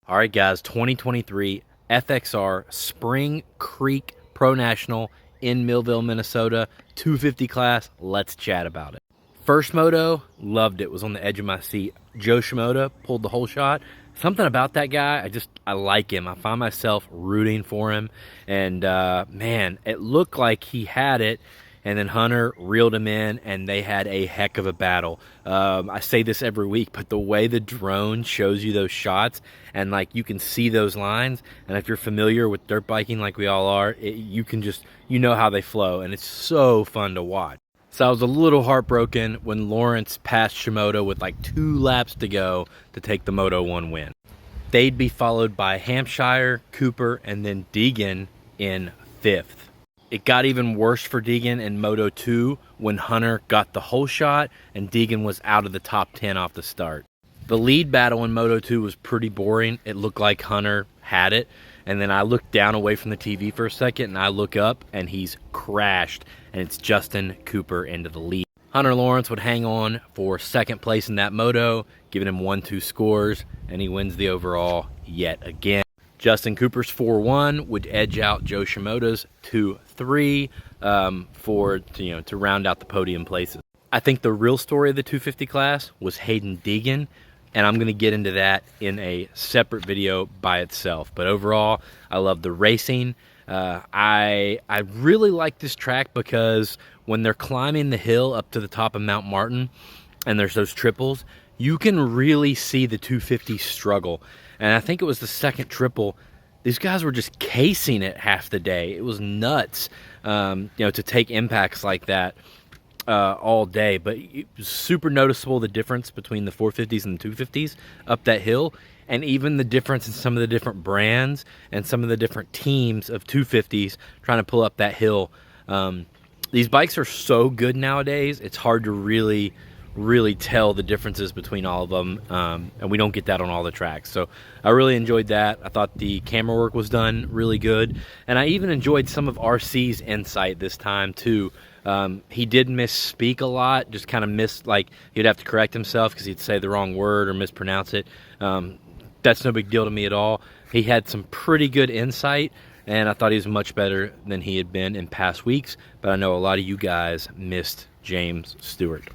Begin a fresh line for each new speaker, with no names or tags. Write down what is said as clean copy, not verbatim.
All right, guys, 2023 FXR Spring Creek Pro National in Millville, Minnesota, 250 class. Let's chat about it. First moto, loved it, was on the edge of my seat. Joe Shimoda pulled the whole shot. Something about that guy, I like him. I find myself rooting for him. And man, it looked like he had it. And then Hunter reeled him in, and they had a heck of a battle. I say this every week, but the way the drone shows you those shots, and like you can see those lines, and if you're familiar with dirt biking like we all are, you can just, you know how they flow, and it's so fun to watch. So I was a little heartbroken when Lawrence passed Shimoda with like 2 laps to go to take the Moto1 win. They'd be followed by Hampshire, Cooper, and then Deegan in 5th. It got even worse for Deegan in Moto2 when Hunter got the whole shot and Deegan was out of the top 10 off the start. The lead battle in Moto2 was pretty boring. It looked like Hunter had it. And then I looked down away from the TV for a second and I look up and he's crashed and it's Justin Cooper into the lead. Hunter Lawrence would hang on for 2nd place in that moto, giving him 1-2 scores, and he wins the overall yet again. Justin Cooper's 4-1 would edge out Joe Shimoda's 2-3 to round out the podium places. I think the real story of the 250 class was Hayden Deegan, and I'm going to get into that in a separate video by itself. But overall, I love the racing. I really like this track because when they're climbing the hill up to the top of Mount Martin and there's those triples, you can really see the 250 struggle. And I think it was the 2nd triple. These guys were just casing it half the day. It was nuts, to take impacts like that all day. But it was super noticeable, the difference between the 450s and the 250s up that hill. And even the difference in some of the different brands and some of the different teams of 250s trying to pull up that hill. These bikes are so good nowadays, it's hard to really tell the differences between all of them, and we don't get that on all the tracks. So I really enjoyed that. I thought the camera work was done really good, and I even enjoyed some of RC's insight this time too. He did misspeak a lot, just kind of he'd have to correct himself because he'd say the wrong word or mispronounce it. That's no big deal to me at all. He had some pretty good insight, and I thought he was much better than he had been in past weeks, but I know a lot of you guys missed James Stewart.